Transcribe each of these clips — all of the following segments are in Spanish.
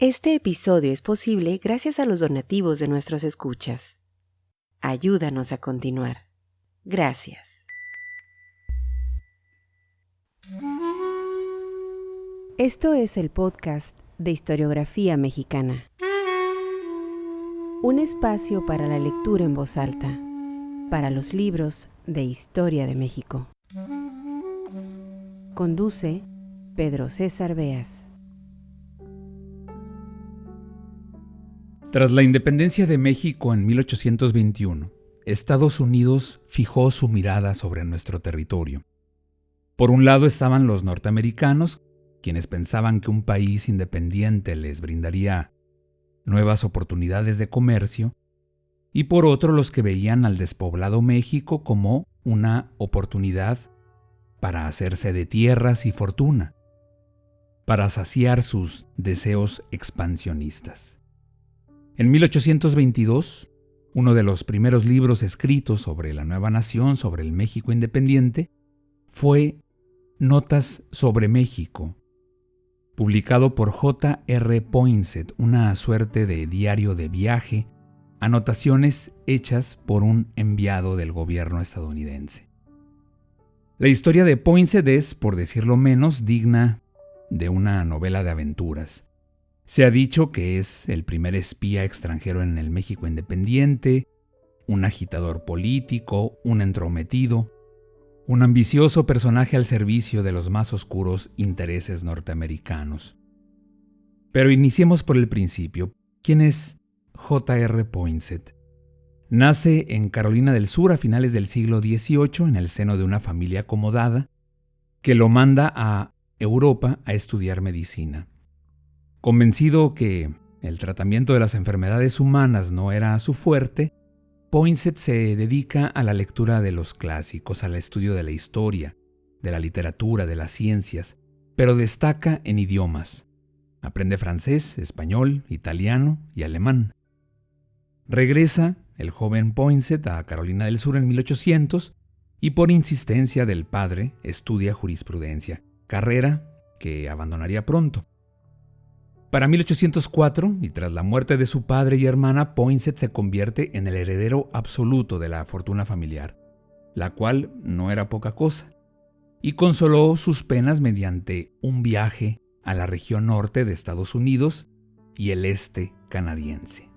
Este episodio es posible gracias a los donativos de nuestros escuchas. Ayúdanos a continuar. Gracias. Esto es el podcast de Historiografía Mexicana. Un espacio para la lectura en voz alta, para los libros de Historia de México. Conduce Pedro César Beas. Tras la independencia de México en 1821, Estados Unidos fijó su mirada sobre nuestro territorio. Por un lado estaban los norteamericanos, quienes pensaban que un país independiente les brindaría nuevas oportunidades de comercio, y por otro los que veían al despoblado México como una oportunidad para hacerse de tierras y fortuna, para saciar sus deseos expansionistas. En 1822, uno de los primeros libros escritos sobre la nueva nación, sobre el México independiente, fue Notas sobre México, publicado por J.R. Poinsett, una suerte de diario de viaje, anotaciones hechas por un enviado del gobierno estadounidense. La historia de Poinsett es, por decirlo menos, digna de una novela de aventuras. Se ha dicho que es el primer espía extranjero en el México independiente, un agitador político, un entrometido, un ambicioso personaje al servicio de los más oscuros intereses norteamericanos. Pero iniciemos por el principio. ¿Quién es J.R. Poinsett? Nace en Carolina del Sur a finales del siglo XVIII en el seno de una familia acomodada que lo manda a Europa a estudiar medicina. Convencido que el tratamiento de las enfermedades humanas no era su fuerte, Poinsett se dedica a la lectura de los clásicos, al estudio de la historia, de la literatura, de las ciencias, pero destaca en idiomas. Aprende francés, español, italiano y alemán. Regresa el joven Poinsett a Carolina del Sur en 1800 y por insistencia del padre estudia jurisprudencia, carrera que abandonaría pronto. Para 1804, y tras la muerte de su padre y hermana, Poinsett se convierte en el heredero absoluto de la fortuna familiar, la cual no era poca cosa, y consoló sus penas mediante un viaje a la región norte de Estados Unidos y el este canadiense.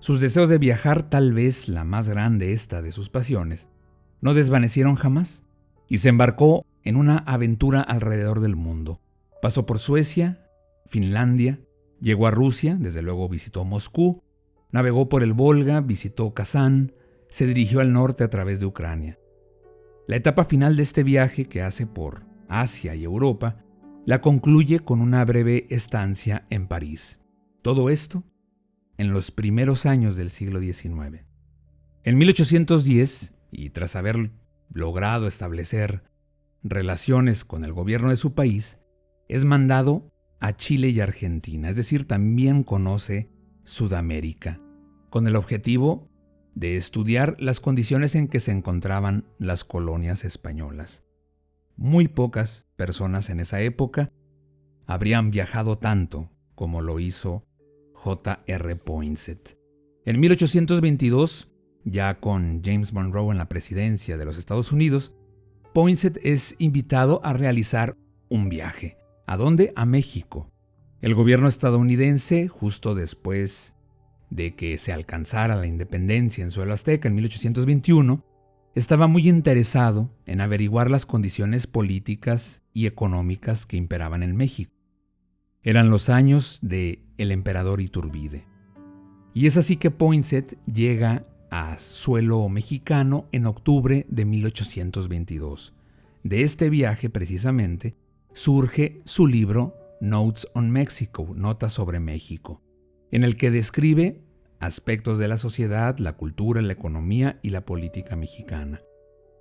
Sus deseos de viajar, tal vez la más grande esta de sus pasiones, no desvanecieron jamás, y se embarcó en una aventura alrededor del mundo. Pasó por Suecia, Finlandia, llegó a Rusia, desde luego visitó Moscú, navegó por el Volga, visitó Kazán, se dirigió al norte a través de Ucrania. La etapa final de este viaje, que hace por Asia y Europa, la concluye con una breve estancia en París. Todo esto en los primeros años del siglo XIX. En 1810, y tras haber logrado establecer relaciones con el gobierno de su país, es mandado a Chile y Argentina, es decir, también conoce Sudamérica, con el objetivo de estudiar las condiciones en que se encontraban las colonias españolas. Muy pocas personas en esa época habrían viajado tanto como lo hizo J.R. Poinsett. En 1822, ya con James Monroe en la presidencia de los Estados Unidos, Poinsett es invitado a realizar un viaje. ¿A dónde? A México. El gobierno estadounidense, justo después de que se alcanzara la independencia en suelo azteca en 1821, estaba muy interesado en averiguar las condiciones políticas y económicas que imperaban en México. Eran los años de el emperador Iturbide. Y es así que Poinsett llega a suelo mexicano en octubre de 1822. De este viaje, precisamente, surge su libro Notes on Mexico, Notas sobre México, en el que describe aspectos de la sociedad, la cultura, la economía y la política mexicana.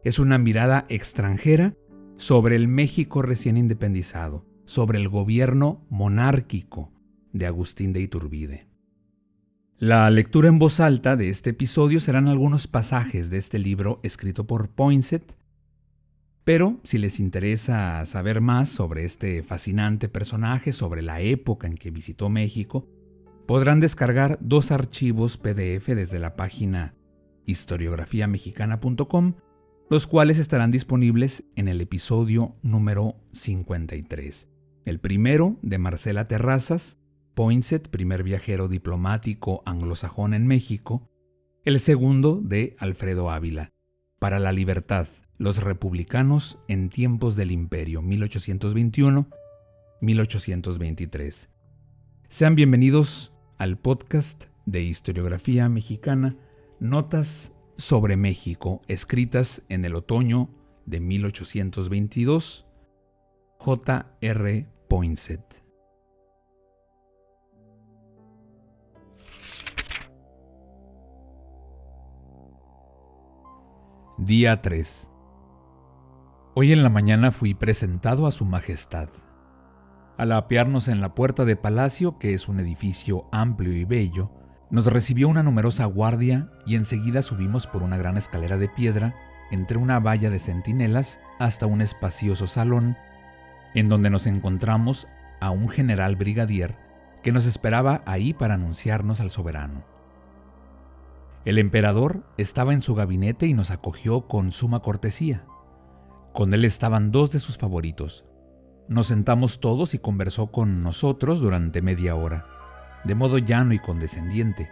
Es una mirada extranjera sobre el México recién independizado, sobre el gobierno monárquico de Agustín de Iturbide. La lectura en voz alta de este episodio serán algunos pasajes de este libro escrito por Poinsett, Pero si les interesa saber más sobre este fascinante personaje, sobre la época en que visitó México, podrán descargar 2 archivos PDF desde la página historiografiamexicana.com, los cuales estarán disponibles en el episodio número 53. El primero de Marcela Terrazas, Poinsett, primer viajero diplomático anglosajón en México. El segundo de Alfredo Ávila, Para la libertad, los republicanos en tiempos del imperio, 1821-1823. Sean bienvenidos al podcast de Historiografía Mexicana, Notas sobre México, escritas en el otoño de 1822, J.R. Poinsett. Día 3. Hoy en la mañana fui presentado a Su Majestad. Al apearnos en la puerta de palacio, que es un edificio amplio y bello, nos recibió una numerosa guardia y enseguida subimos por una gran escalera de piedra entre una valla de centinelas hasta un espacioso salón, en donde nos encontramos a un general brigadier que nos esperaba ahí para anunciarnos al soberano. El emperador estaba en su gabinete y nos acogió con suma cortesía. Con él estaban 2 de sus favoritos. Nos sentamos todos y conversó con nosotros durante media hora, de modo llano y condescendiente,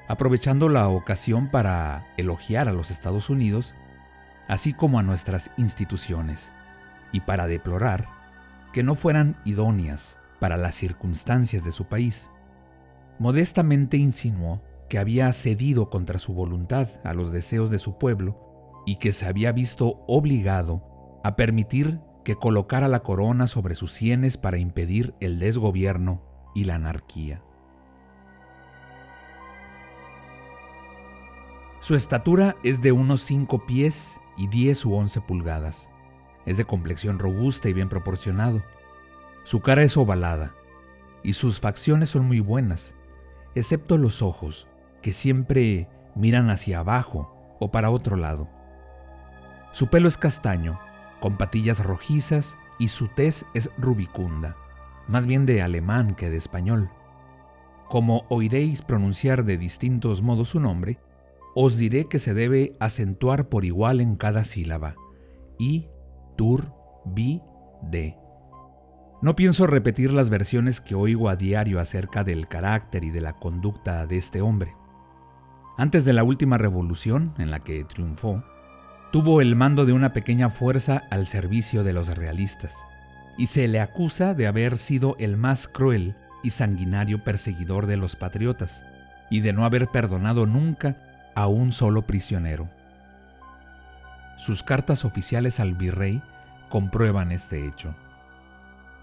aprovechando la ocasión para elogiar a los Estados Unidos, así como a nuestras instituciones, y para deplorar que no fueran idóneas para las circunstancias de su país. Modestamente insinuó que había cedido contra su voluntad a los deseos de su pueblo y que se había visto obligado a permitir que colocara la corona sobre sus sienes para impedir el desgobierno y la anarquía. Su estatura es de unos 5 pies y 10 u 11 pulgadas. Es de complexión robusta y bien proporcionado. Su cara es ovalada y sus facciones son muy buenas, excepto los ojos, que siempre miran hacia abajo o para otro lado. Su pelo es castaño, con patillas rojizas, y su tez es rubicunda, más bien de alemán que de español. Como oiréis pronunciar de distintos modos su nombre, os diré que se debe acentuar por igual en cada sílaba, i, tur, bi, de. No pienso repetir las versiones que oigo a diario acerca del carácter y de la conducta de este hombre. Antes de la última revolución, en la que triunfó, tuvo el mando de una pequeña fuerza al servicio de los realistas, y se le acusa de haber sido el más cruel y sanguinario perseguidor de los patriotas, y de no haber perdonado nunca a un solo prisionero. Sus cartas oficiales al virrey comprueban este hecho.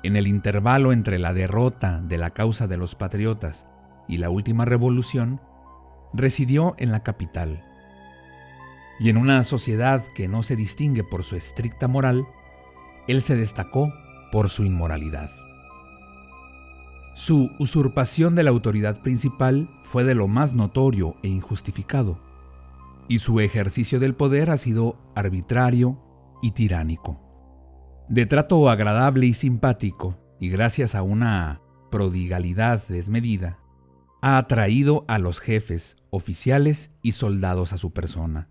En el intervalo entre la derrota de la causa de los patriotas y la última revolución, residió en la capital. Y en una sociedad que no se distingue por su estricta moral, él se destacó por su inmoralidad. Su usurpación de la autoridad principal fue de lo más notorio e injustificado, y su ejercicio del poder ha sido arbitrario y tiránico. De trato agradable y simpático, y gracias a una prodigalidad desmedida, ha atraído a los jefes, oficiales y soldados a su persona,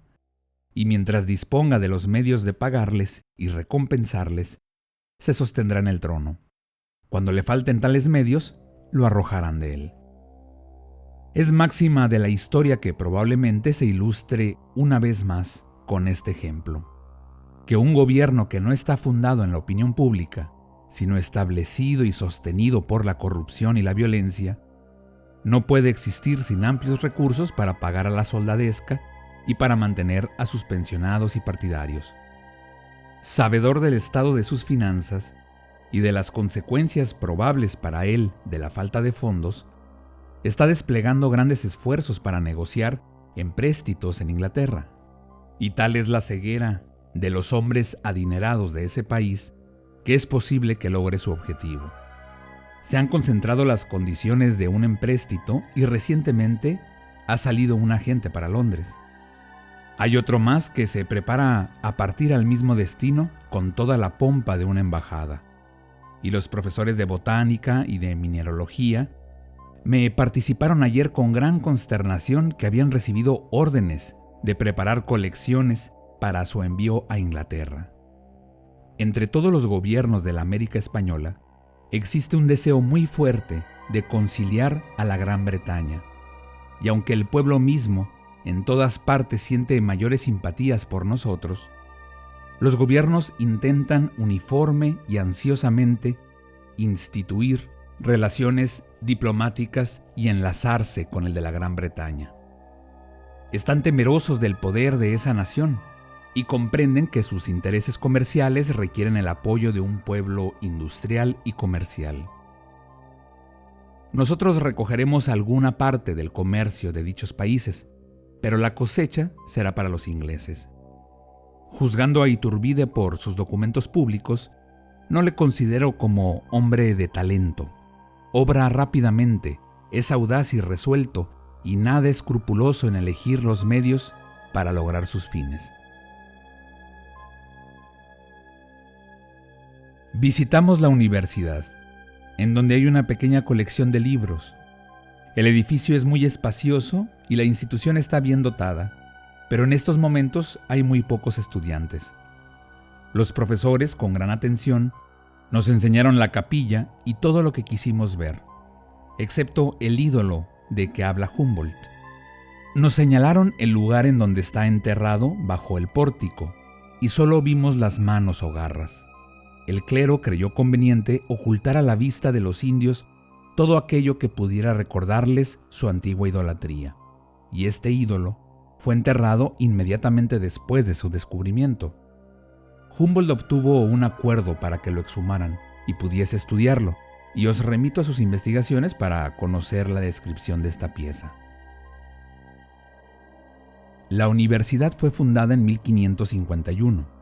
y mientras disponga de los medios de pagarles y recompensarles, se sostendrá en el trono. Cuando le falten tales medios, lo arrojarán de él. Es máxima de la historia que probablemente se ilustre una vez más con este ejemplo: que un gobierno que no está fundado en la opinión pública, sino establecido y sostenido por la corrupción y la violencia, no puede existir sin amplios recursos para pagar a la soldadesca y para mantener a sus pensionados y partidarios. Sabedor del estado de sus finanzas y de las consecuencias probables para él de la falta de fondos, está desplegando grandes esfuerzos para negociar empréstitos en Inglaterra. Y tal es la ceguera de los hombres adinerados de ese país que es posible que logre su objetivo. Se han concentrado las condiciones de un empréstito y recientemente ha salido un agente para Londres. Hay otro más que se prepara a partir al mismo destino con toda la pompa de una embajada. Y los profesores de botánica y de mineralogía me participaron ayer con gran consternación que habían recibido órdenes de preparar colecciones para su envío a Inglaterra. Entre todos los gobiernos de la América Española existe un deseo muy fuerte de conciliar a la Gran Bretaña, y aunque el pueblo mismo en todas partes siente mayores simpatías por nosotros, los gobiernos intentan uniforme y ansiosamente instituir relaciones diplomáticas y enlazarse con el de la Gran Bretaña. Están temerosos del poder de esa nación y comprenden que sus intereses comerciales requieren el apoyo de un pueblo industrial y comercial. Nosotros recogeremos alguna parte del comercio de dichos países, pero la cosecha será para los ingleses. Juzgando a Iturbide por sus documentos públicos, no le considero como hombre de talento. Obra rápidamente, es audaz y resuelto, y nada escrupuloso en elegir los medios para lograr sus fines. Visitamos la universidad, en donde hay una pequeña colección de libros. El edificio es muy espacioso y la institución está bien dotada, pero en estos momentos hay muy pocos estudiantes. Los profesores, con gran atención, nos enseñaron la capilla y todo lo que quisimos ver, excepto el ídolo de que habla Humboldt. Nos señalaron el lugar en donde está enterrado bajo el pórtico y solo vimos las manos o garras. El clero creyó conveniente ocultar a la vista de los indios todo aquello que pudiera recordarles su antigua idolatría, y este ídolo fue enterrado inmediatamente después de su descubrimiento. Humboldt obtuvo un acuerdo para que lo exhumaran y pudiese estudiarlo, y os remito a sus investigaciones para conocer la descripción de esta pieza. La universidad fue fundada en 1551.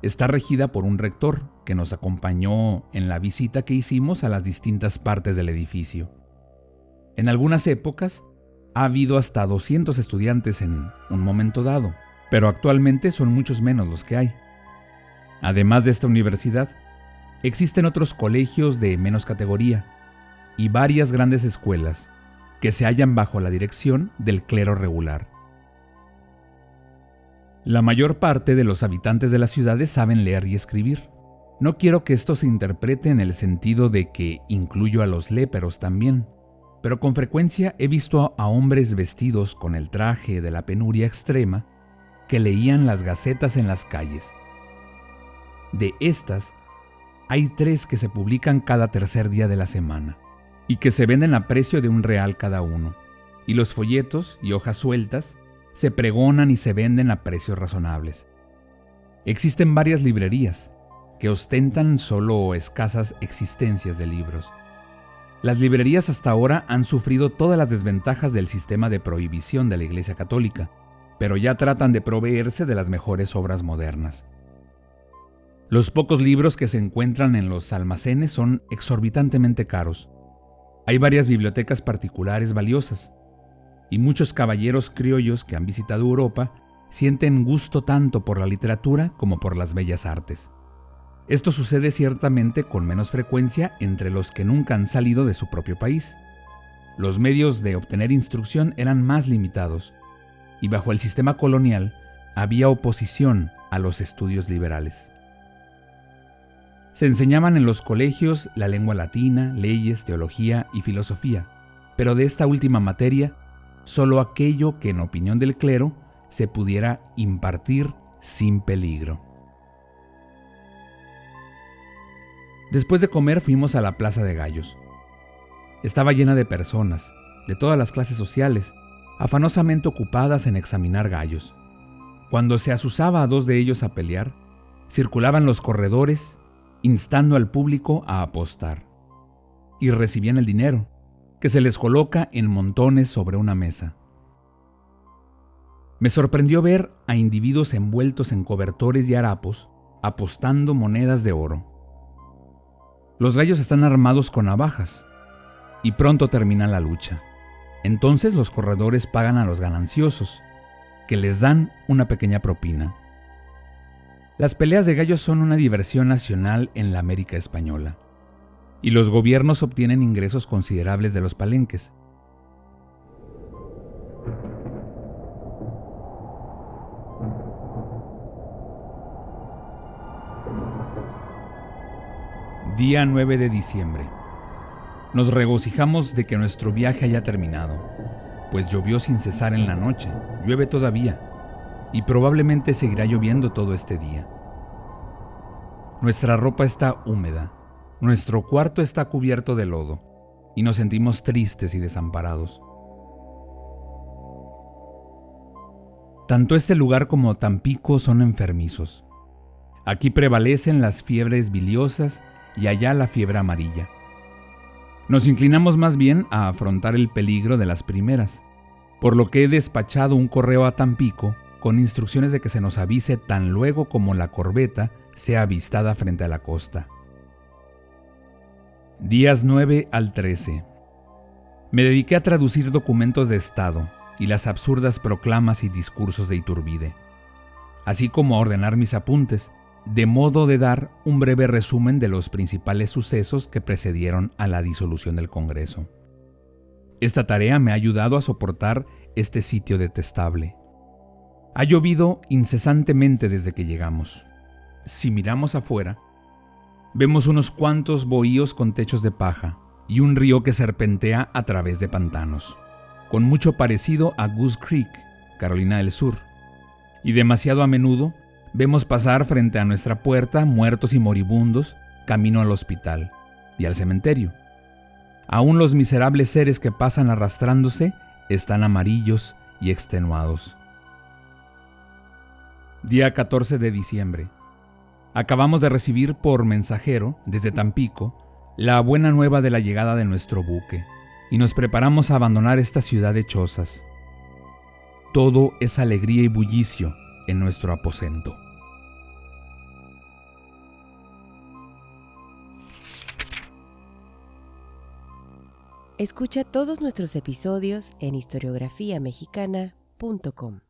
Está regida por un rector que nos acompañó en la visita que hicimos a las distintas partes del edificio. En algunas épocas ha habido hasta 200 estudiantes en un momento dado, pero actualmente son muchos menos los que hay. Además de esta universidad, existen otros colegios de menos categoría y varias grandes escuelas que se hallan bajo la dirección del clero regular. La mayor parte de los habitantes de las ciudades saben leer y escribir. No quiero que esto se interprete en el sentido de que incluyo a los léperos también, pero con frecuencia he visto a hombres vestidos con el traje de la penuria extrema que leían las gacetas en las calles. De estas, hay 3 que se publican cada tercer día de la semana y que se venden a precio de $1 cada uno, y los folletos y hojas sueltas se pregonan y se venden a precios razonables. Existen varias librerías que ostentan solo escasas existencias de libros. Las librerías hasta ahora han sufrido todas las desventajas del sistema de prohibición de la Iglesia Católica, pero ya tratan de proveerse de las mejores obras modernas. Los pocos libros que se encuentran en los almacenes son exorbitantemente caros. Hay varias bibliotecas particulares valiosas, y muchos caballeros criollos que han visitado Europa sienten gusto tanto por la literatura como por las bellas artes. Esto sucede ciertamente con menos frecuencia entre los que nunca han salido de su propio país. Los medios de obtener instrucción eran más limitados, y bajo el sistema colonial había oposición a los estudios liberales. Se enseñaban en los colegios la lengua latina, leyes, teología y filosofía, pero de esta última materia, solo aquello que en opinión del clero se pudiera impartir sin peligro. Después de comer fuimos a la Plaza de Gallos. Estaba llena de personas, de todas las clases sociales, afanosamente ocupadas en examinar gallos. Cuando se azuzaba a 2 de ellos a pelear, circulaban los corredores, instando al público a apostar. Y recibían el dinero, que se les coloca en montones sobre una mesa. Me sorprendió ver a individuos envueltos en cobertores y harapos apostando monedas de oro. Los gallos están armados con navajas y pronto termina la lucha. Entonces los corredores pagan a los gananciosos que les dan una pequeña propina. Las peleas de gallos son una diversión nacional en la América española, y los gobiernos obtienen ingresos considerables de los palenques. Día 9 de diciembre. Nos regocijamos de que nuestro viaje haya terminado, pues llovió sin cesar en la noche, llueve todavía, y probablemente seguirá lloviendo todo este día. Nuestra ropa está húmeda, nuestro cuarto está cubierto de lodo, y nos sentimos tristes y desamparados. Tanto este lugar como Tampico son enfermizos. Aquí prevalecen las fiebres biliosas y allá la fiebre amarilla. Nos inclinamos más bien a afrontar el peligro de las primeras, por lo que he despachado un correo a Tampico con instrucciones de que se nos avise tan luego como la corbeta sea avistada frente a la costa. Días 9 al 13. Me dediqué a traducir documentos de Estado y las absurdas proclamas y discursos de Iturbide, así como a ordenar mis apuntes, de modo de dar un breve resumen de los principales sucesos que precedieron a la disolución del Congreso. Esta tarea me ha ayudado a soportar este sitio detestable. Ha llovido incesantemente desde que llegamos. Si miramos afuera, vemos unos cuantos bohíos con techos de paja y un río que serpentea a través de pantanos, con mucho parecido a Goose Creek, Carolina del Sur, y demasiado a menudo vemos pasar frente a nuestra puerta muertos y moribundos camino al hospital y al cementerio. Aún los miserables seres que pasan arrastrándose están amarillos y extenuados. Día 14 de diciembre. Acabamos de recibir por mensajero, desde Tampico, la buena nueva de la llegada de nuestro buque, y nos preparamos a abandonar esta ciudad de chozas. Todo es alegría y bullicio en nuestro aposento. Escucha todos nuestros episodios en historiografiamexicana.com.